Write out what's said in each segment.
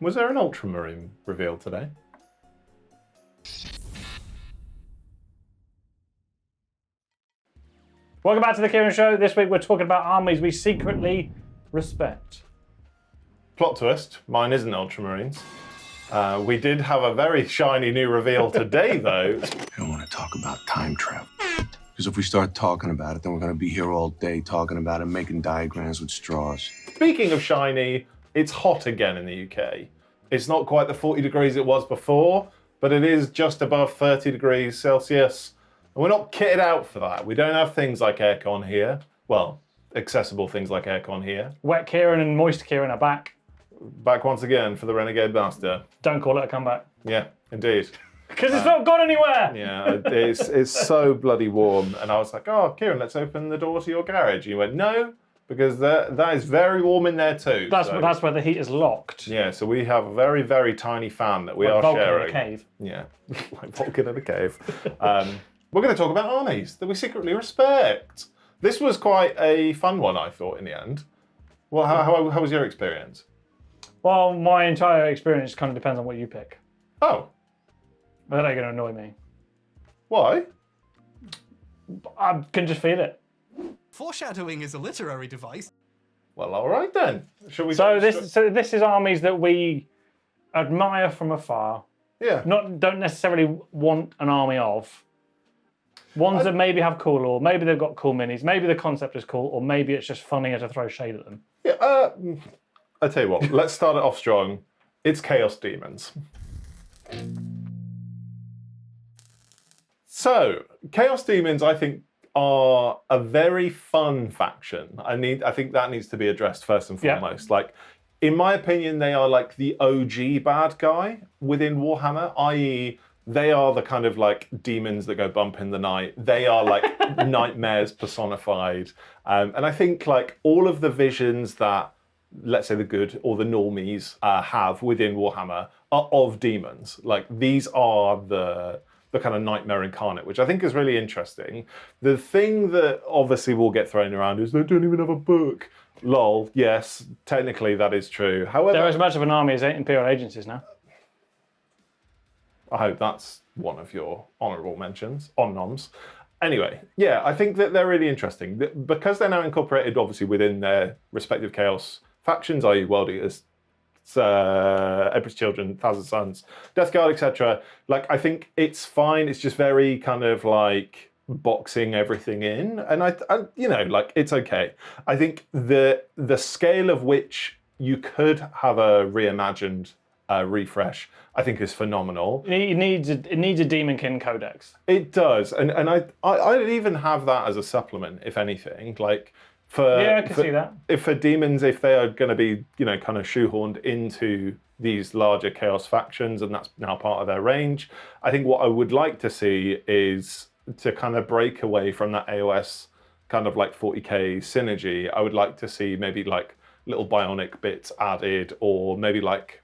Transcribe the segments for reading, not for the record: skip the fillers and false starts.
Was there an Ultramarine reveal today? Welcome back to the Kieran Show. This week we're talking about armies we secretly respect. Plot twist, mine isn't Ultramarines. We did have a very shiny new reveal today, though. I don't want to talk about time travel. Because if we start talking about it, then we're going to be here all day talking about it, making diagrams with straws. Speaking of shiny, it's hot again in the UK. It's not quite the 40 degrees it was before, but it is just above 30 degrees Celsius. And we're not kitted out for that. We don't have things like aircon here. Well, accessible things like aircon here. Wet Kieran and moist Kieran are back. Back once again for the Renegade Master. Don't call it a comeback. Yeah, indeed. Because it's not gone anywhere! Yeah, it's so bloody warm. And I was like, oh, Kieran, let's open the door to your garage. And you went, no, because that is very warm in there too. That's where the heat is locked. Yeah, so we have a very, very tiny fan that we are Vulcan sharing. in a cave. Yeah, like Vulcan in a cave. We're going to talk about armies that we secretly respect. This was quite a fun one, I thought, in the end. Well, how was your experience? Well, my entire experience kind of depends on what you pick. Oh. But they're going to annoy me. Why? I can just feel it. Foreshadowing is a literary device. Well, all right then. Shall we? So this is armies that we admire from afar. Yeah. Don't necessarily want an army of. Ones that maybe have cool lore, maybe they've got cool minis, maybe the concept is cool, or maybe it's just funnier to throw shade at them. Yeah. I tell you what. Let's start it off strong. It's Chaos Demons. So, Chaos Demons, I think, are a very fun faction. I think that needs to be addressed first and foremost. Yeah. Like, in my opinion, they are like the OG bad guy within Warhammer, i.e., they are the kind of like demons that go bump in the night. They are like nightmares personified. And I think like all of the visions that, let's say the good or the normies have within Warhammer are of demons. Like these are the kind of nightmare incarnate, which I think is really interesting. The thing that obviously will get thrown around is they don't even have a book. Lol, yes, technically that is true. However, they're as much of an army as Imperial agencies now. I hope that's one of your honourable mentions on noms. Anyway, yeah, I think that they're really interesting. Because they're now incorporated, obviously, within their respective Chaos factions, i.e. World Eaters, Emperor's Children, Thousand Sons, Death Guard, etc. Like, I think it's fine. It's just very kind of like boxing everything in. And I you know, like, it's okay. I think the scale of which you could have a reimagined refresh, I think is phenomenal. It needs a Demonkin Codex. It does, and I'd even have that as a supplement, if anything. Like I can see that. If for demons, if they are going to be, you know, kind of shoehorned into these larger chaos factions, and that's now part of their range, I think what I would like to see is to kind of break away from that AOS kind of like 40k synergy. I would like to see maybe like little bionic bits added, or maybe like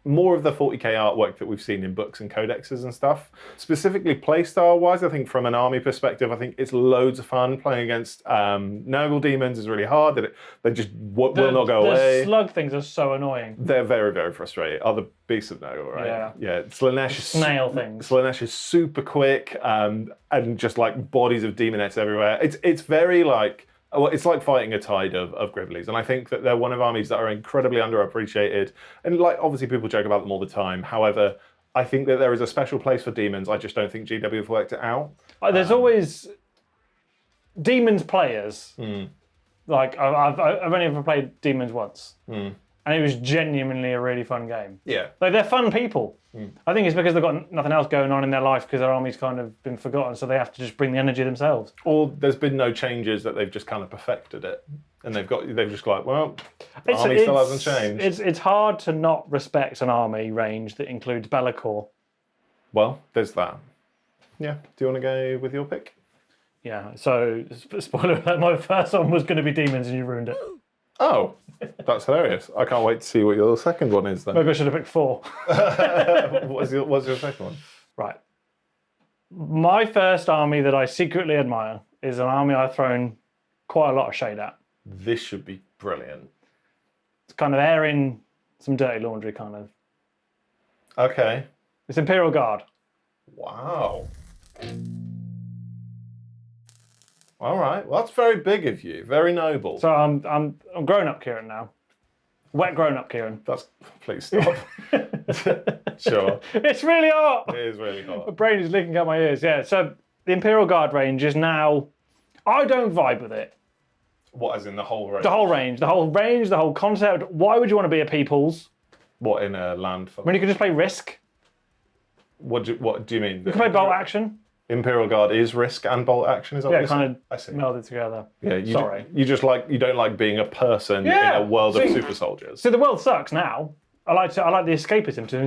more of the 40k artwork that we've seen in books and codexes and stuff. Specifically playstyle wise, I think from an army perspective, I think it's loads of fun. Playing against Nurgle demons is really hard. They just will not go away. The slug things are so annoying. They're very, very frustrating. Are the beasts of Nurgle, right? Yeah. Yeah. Slanesh snail things. Slanesh is super quick and just like bodies of demonettes everywhere. It's very like, well, it's like fighting a tide of Gribblies, and I think that they're one of armies that are incredibly underappreciated. And like, obviously, people joke about them all the time. However, I think that there is a special place for demons. I just don't think GW have worked it out. There's always demons players. Like I've only ever played demons once, and it was genuinely a really fun game. Yeah, like they're fun people. I think it's because they've got nothing else going on in their life because their army's kind of been forgotten, so they have to just bring the energy themselves. Or there's been no changes, that they've just kind of perfected it, and they've just like, well, the army still hasn't changed. It's hard to not respect an army range that includes Be'lakor. Well, there's that. Yeah. Do you want to go with your pick? Yeah. So, spoiler alert, my first one was going to be demons, and you ruined it. Oh, that's hilarious. I can't wait to see what your second one is then. Maybe I should have picked 4. What's your second one? Right. My first army that I secretly admire is an army I've thrown quite a lot of shade at. This should be brilliant. It's kind of airing some dirty laundry kind of. Okay. It's Imperial Guard. Wow. All right. Well, that's very big of you. Very noble. So I'm grown up, Kieran now. Wet grown up, Kieran. Please stop. Sure. It's really hot. It is really hot. My brain is leaking out my ears. Yeah. So the Imperial Guard range is now. I don't vibe with it. What, as in the whole range? The whole range, the whole concept. Why would you want to be a Peoples What, in a landfill? when you can just play Risk? What do you mean? You can play Bolt Action. Imperial Guard is Risk and Bolt Action, is that what Yeah, you're kind saying? of I see. melded together. Yeah, Sorry. You don't like being a person in a world of super soldiers. So the world sucks now. I like the escapism to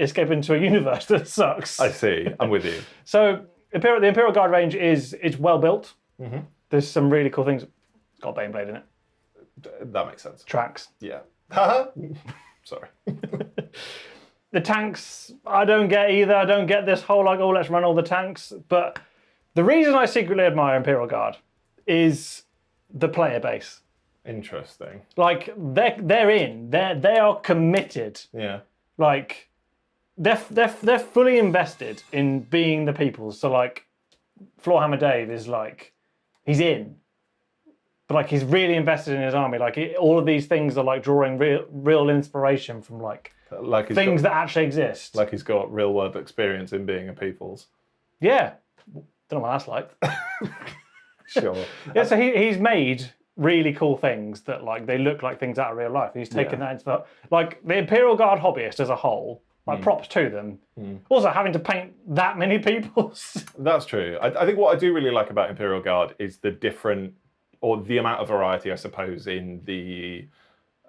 escape into a universe that sucks. I see. I'm with you. So the Imperial Guard range it's well built. Mm-hmm. There's some really cool things. It's got Baneblade in it. That makes sense. Tracks. Yeah. Sorry. The tanks, I don't get either. I don't get this whole like, oh, let's run all the tanks. But the reason I secretly admire Imperial Guard is the player base. Interesting. Like they are committed. Yeah. Like they're fully invested in being the people. So like Floorhammer Dave is like he's in, but like he's really invested in his army. Like all of these things are like drawing real inspiration from like things that actually exist. Like he's got real world experience in being a Peoples. Yeah, don't know what that's like. Sure. Yeah, so he's made really cool things that like they look like things out of real life. He's taken that into the Imperial Guard hobbyist as a whole. Like props to them. Also, having to paint that many Peoples. That's true. I think what I do really like about Imperial Guard is the different, or the amount of variety, I suppose, in the,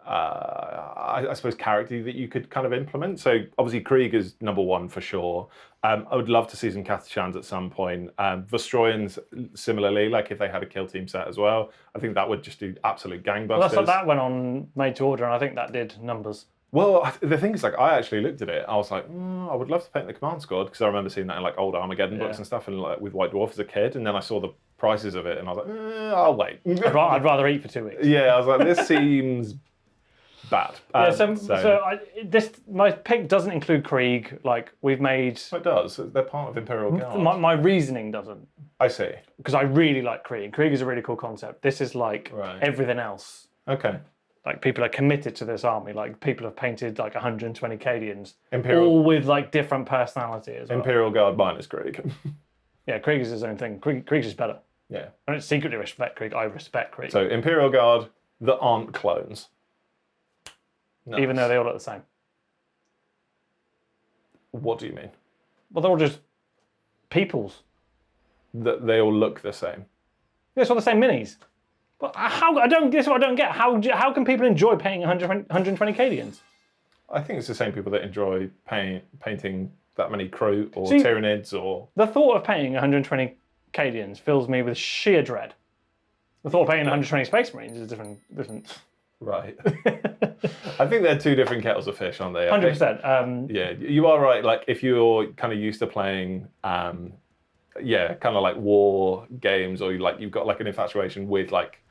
I suppose, character that you could kind of implement. So obviously Krieg is number one for sure. I would love to see some Cathachans at some point. Vostroyans, similarly, like if they had a kill team set as well, I think that would just do absolute gangbusters. Well, that's like that went on made to order, and I think that did numbers. Well, the thing is, like, I actually looked at it. I was like, I would love to paint the command squad because I remember seeing that in like old Armageddon books and stuff, and like with White Dwarf as a kid. And then I saw the prices of it, and I was like, I'll wait. I'd rather eat for 2 weeks. Yeah, I was like, this seems bad. My pick doesn't include Krieg. Like we've made. It does. They're part of Imperial Guard. My reasoning doesn't. I see. Because I really like Krieg. Krieg is a really cool concept. This is like everything else. Okay. Like people are committed to this army. Like people have painted like 120 Cadians, Imperial, all with like different personality as well. Imperial Guard minus Krieg. Yeah, Krieg is his own thing. Krieg's just better. Yeah. I don't secretly respect Krieg. I respect Krieg. So Imperial Guard that aren't clones. Nice. Even though they all look the same. What do you mean? Well, they're all just peoples. That they all look the same. Yeah, it's all the same minis. But this is what I don't get. How can people enjoy paying 120 Cadians? I think it's the same people that enjoy painting that many crew or Tyranids or... The thought of paying 120 Cadians fills me with sheer dread. The thought of paying 120 Space Marines is different. Right. I think they're two different kettles of fish, aren't they? 100%. Yeah, you are right. Like if you're kind of used to playing... kind of like war games, or like you've got like an infatuation with like,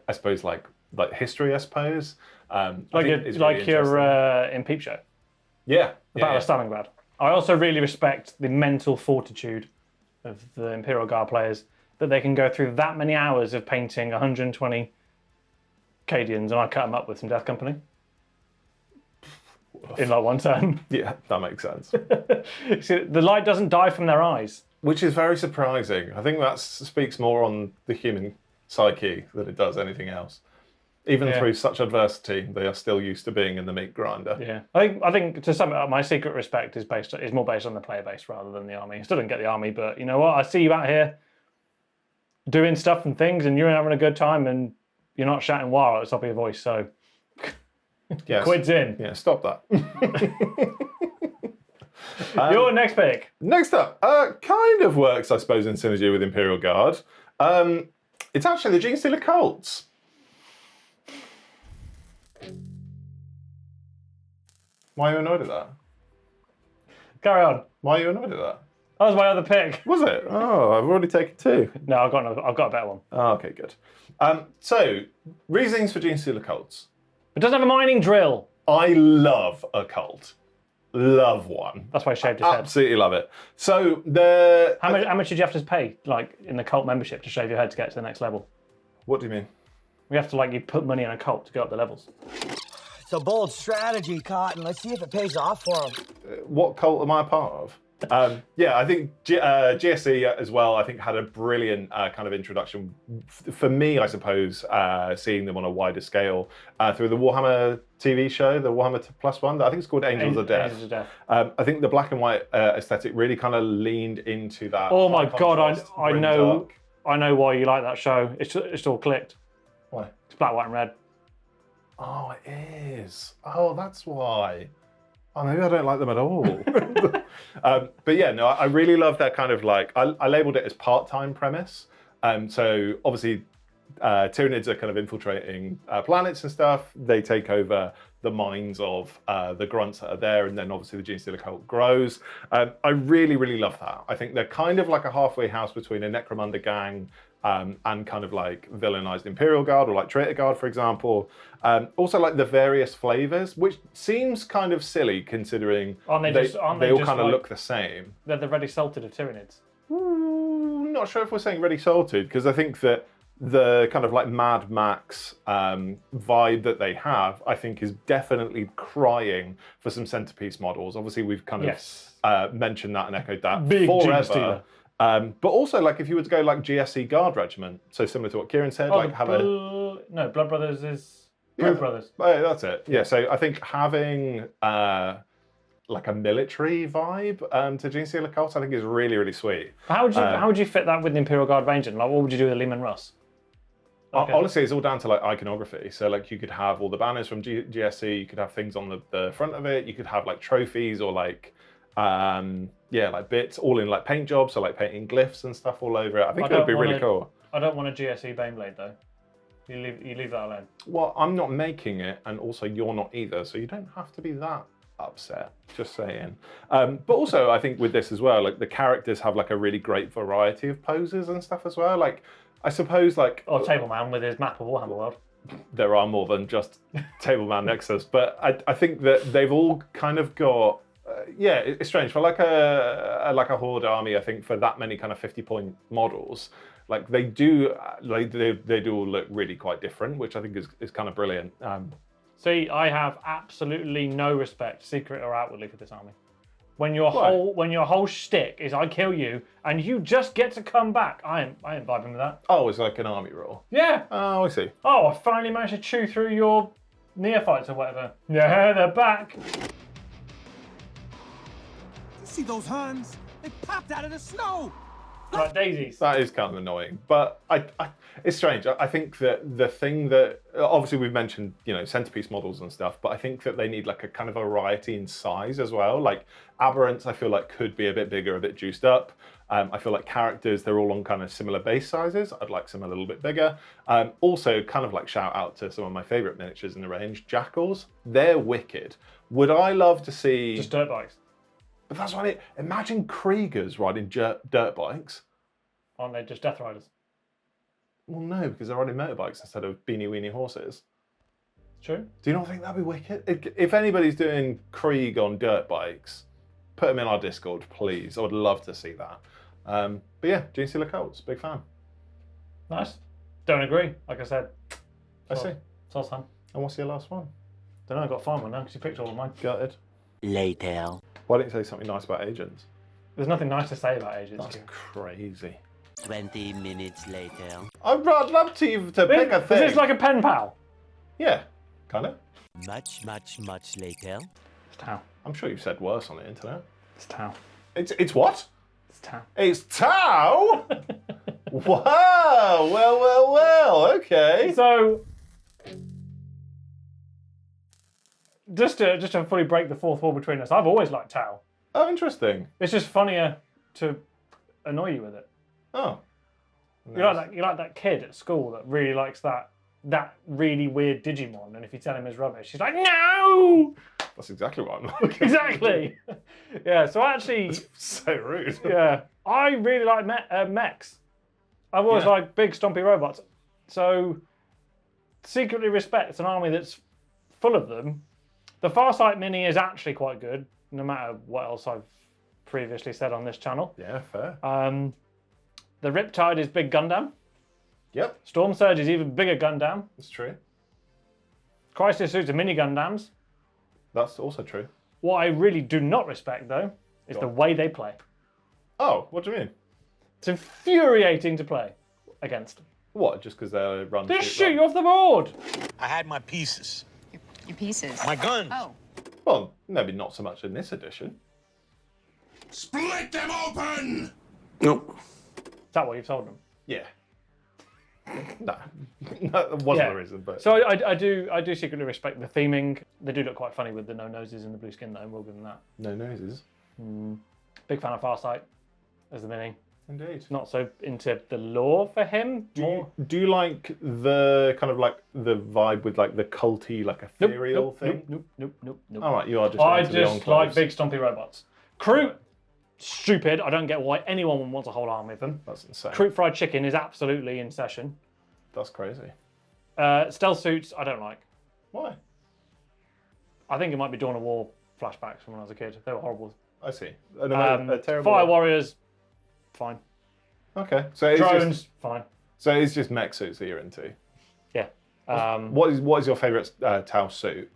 I suppose like history, I suppose. Like you're in Peep Show. Yeah. Battle of Stalingrad. I also really respect the mental fortitude of the Imperial Guard players that they can go through that many hours of painting 120 Cadians, and I cut them up with some Death Company in like one turn. Yeah, that makes sense. See, the light doesn't die from their eyes. Which is very surprising. I think that speaks more on the human psyche than it does anything else. Even through such adversity, they are still used to being in the meat grinder. Yeah, I think to sum it up, my secret respect is more based on the player base rather than the army. I still don't get the army, but you know what? I see you out here doing stuff and things, and you're having a good time, and you're not shouting "wow" at the top of your voice. So, quid's in. Yeah, stop that. Your next pick. Next up, kind of works, I suppose, in synergy with Imperial Guard. It's actually the Gene Stealer Colts. Why are you annoyed at that? Carry on. Why are you annoyed at that? That was my other pick. Was it? Oh, I've already taken two. No, I've got a better one. Oh, okay, good. So, reasonings for Gene Stealer Colts. It doesn't have a mining drill. I love a cult. Love one. That's why he shaved his head. Absolutely love it. So How much did you have to pay, like in the cult membership, to shave your head to get to the next level? What do you mean? We have to you put money in a cult to go up the levels. It's a bold strategy, Cotton. Let's see if it pays off for him. What cult am I a part of? I think GSE as well, I think had a brilliant kind of introduction for me, I suppose, seeing them on a wider scale through the Warhammer TV show, the Warhammer Plus one. I think it's called Angels of Death. I think the black and white aesthetic really kind of leaned into that. Oh my God, I know why you like that show. It's all clicked. Why? It's black, white and red. Oh, it is. Oh, that's why. Oh, maybe I don't like them at all. But yeah, no, I really love that kind of I labeled it as part-time premise. So obviously Tyranids are kind of infiltrating planets and stuff. They take over the minds of the grunts that are there, and then obviously the Gene Stealer cult grows. I really, really love that. I think they're kind of like a halfway house between a Necromunda gang and kind of villainized Imperial Guard or Traitor Guard, for example. Also the various flavors, which seems kind of silly considering they all kind of look the same. They're the Ready Salted of Tyranids. Not sure if we're saying Ready Salted, because I think that the kind of Mad Max vibe that they have, I think, is definitely crying for some centerpiece models. Obviously, we've kind of mentioned that and echoed that Big forever. But also, if you were to go GSC Guard Regiment, so similar to what Kieran said, No, Blood Brothers is Brood Brothers. Oh, that's it. Yeah, so I think having a military vibe to Gene Stealer Cult, I think is really, really sweet. How would you fit that with the Imperial Guard Ranger? What would you do with Lehman Russ? Okay. Honestly, it's all down to iconography. So you could have all the banners from GSC, you could have things on the front of it, you could have trophies or bits all in paint jobs, so painting glyphs and stuff all over it. I think it would be really cool. I don't want a GSE Baneblade though. You leave that alone. Well, I'm not making it, and also you're not either, so you don't have to be that upset. Just saying. But also, I think with this as well, the characters have a really great variety of poses and stuff as well. I suppose or Table Man with his map of Warhammer World. There are more than just Table Man Nexus, but I think that they've all kind of got. It's strange for a Horde army. I think for that many kind of 50-point models, they do all look really quite different, which I think is kind of brilliant. See, I have absolutely no respect, secret or outwardly, for this army. When your whole shtick is I kill you and you just get to come back, I ain't vibing with that. Oh, it's like an army rule. Yeah. Oh, I see. Oh, I finally managed to chew through your neophytes or whatever. Yeah, they're back. See those Huns? They popped out of the snow! Like daisies. That is kind of annoying, but it's strange. I think that the thing that obviously we've mentioned, centerpiece models and stuff, but I think that they need a kind of variety in size as well. Aberrants, I feel could be a bit bigger, a bit juiced up. I feel characters, they're all on kind of similar base sizes. I'd like some a little bit bigger. Also, kind of shout out to some of my favorite miniatures in the range, Jackals. They're wicked. Would I love to see just dirt bikes? But that's what I mean. Imagine Kriegers riding dirt bikes. Aren't they just Death Riders? Well, no, because they're riding motorbikes instead of beanie weenie horses. True. Do you not think that'd be wicked? If anybody's doing Krieg on dirt bikes, put them in our Discord, please. I would love to see that. But yeah, Gene Stealer Cults, big fan. Nice. Don't agree, like I said. I see. Sauce Ham. And what's your last one? Don't know, I got to find one now because you picked all of mine. Gutted. Later. Why don't you say something nice about agents? There's nothing nice to say about agents. That's crazy. 20 minutes later. I'd love to pick a thing. Is this like a pen pal? Yeah, kind of. Much later. It's Tau. I'm sure you've said worse on the internet. It's Tau. It's what? It's Tau. It's Tau? Wow! Well, okay. So, just to fully break the fourth wall between us, I've always liked Tau. Oh, interesting. It's just funnier to annoy you with it. Oh. Nice. You like that kid at school that really likes that really weird Digimon, and if you tell him it's rubbish, he's like, no! That's exactly what I'm like. Exactly. Yeah, so actually... That's so rude. Yeah. I really like mechs. I've always liked big stompy robots. So, secretly respect an army that's full of them, The Farsight Mini is actually quite good, no matter what else I've previously said on this channel. Yeah, fair. The Riptide is big Gundam. Yep, Storm Surge is even bigger Gundam. that's true. Crisis Suits are mini Gundams. That's also true. What I really do not respect, though, is the way they play. Oh, what do you mean? It's infuriating to play against. What, just because they run? They shoot you off the board! I had my pieces. Your pieces. My guns. Oh. Well, maybe not so much in this edition. Split them open! Nope. Is that what you've told them? Yeah. No, that wasn't the reason, but... So I do secretly respect the theming. They do look quite funny with the no noses and the blue skin, though. We'll give them that. No noses. Big fan of Farsight as the mini. Indeed. Not so into the lore for him. Do you like the kind of like the vibe with like the culty, like ethereal thing? Nope. All right, you are just. I into the just enclaves. like big stompy robots. Crew, stupid. I don't get why anyone wants a whole army of them. That's insane. Crew fried chicken is absolutely in session. That's crazy. Stealth suits, I don't like. Why? I think it might be Dawn of War flashbacks from when I was a kid. They were horrible. I see. A terrible. Fire warriors, fine. Okay, so it's Drones, just, fine. so it's just mech suits that you're into. Yeah. What is your favourite Tau suit?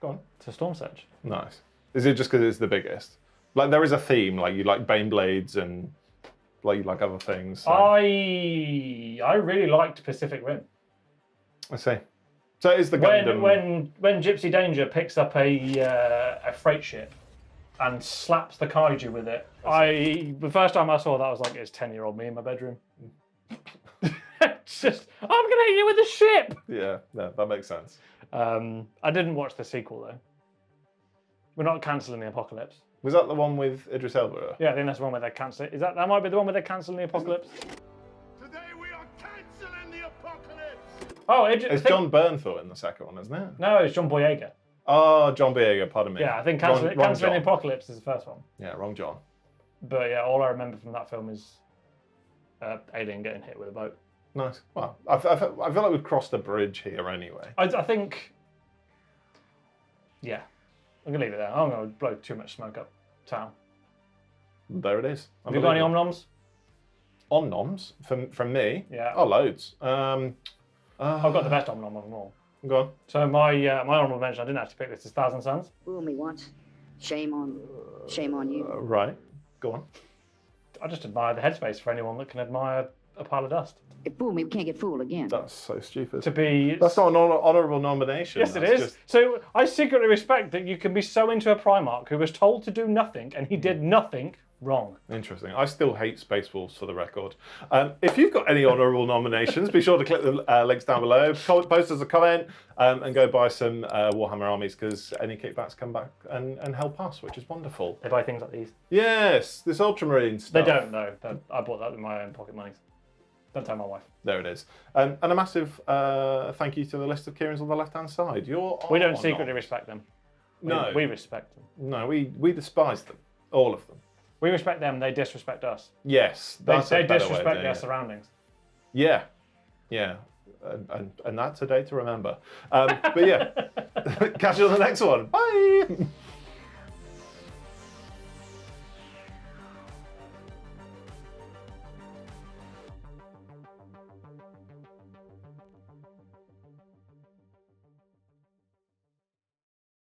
Go on. It's a Storm Surge. Nice. Is it just because it's the biggest? Like there is a theme, like you like Bane blades and like you like other things. So. I really liked Pacific Rim. I see. So it's the Gundam. When Gypsy Danger picks up a freight ship and slaps the kaiju with it. The first time I saw that, I was like, it's 10-year-old me in my bedroom. It's just, I'm gonna hit you with a ship. Yeah, no, that makes sense. I didn't watch the sequel though. We're not cancelling the apocalypse. Was that the one with Idris Elba? Yeah, I think that's the one where they're cancelling. That might be the one where they're cancelling the apocalypse? Today we are canceling the apocalypse! Oh, It's John Bernthal in the second one, isn't it? No, it's John Boyega. Oh, John Boyega, pardon me. Yeah, I think Wrong cancelling John. the apocalypse is the first one. Yeah, wrong John. But yeah, all I remember from that film is Alien getting hit with a boat. Nice. Well, I feel like we've crossed a bridge here anyway. I think, yeah, I'm gonna leave it there. I'm gonna blow too much smoke up town. There it is. Have you got any om-noms? Om-noms? From me? Yeah. Oh, loads. I've got the best om-nom of them all. Go on. So my honourable mention, I didn't actually pick this, is Thousand Suns. Fool me once. Shame on you. Right. Go on. I just admire the headspace for anyone that can admire a pile of dust. If fool me, we can't get fooled again. That's so stupid. That's not an honourable nomination. Yes, it is. Just... So I secretly respect that you can be so into a Primarch who was told to do nothing and he did nothing wrong. Interesting. I still hate Space Wolves for the record. If you've got any honourable nominations, be sure to click the links down below, post us a comment, and go buy some Warhammer Armies because any kickbacks come back and help us, which is wonderful. They buy things like these. Yes, this Ultramarine stuff. They don't, no. I bought that with my own pocket monies. Don't tell my wife. There it is. And a massive thank you to the list of Kieran's on the left-hand side. We don't secretly respect them. No. We respect them. No, we despise them. All of them. We respect them, they disrespect us. Yes. They That's a better way of disrespect doing their it. surroundings. Yeah. Yeah. And that's a day to remember. But yeah, catch you on the next one. Bye.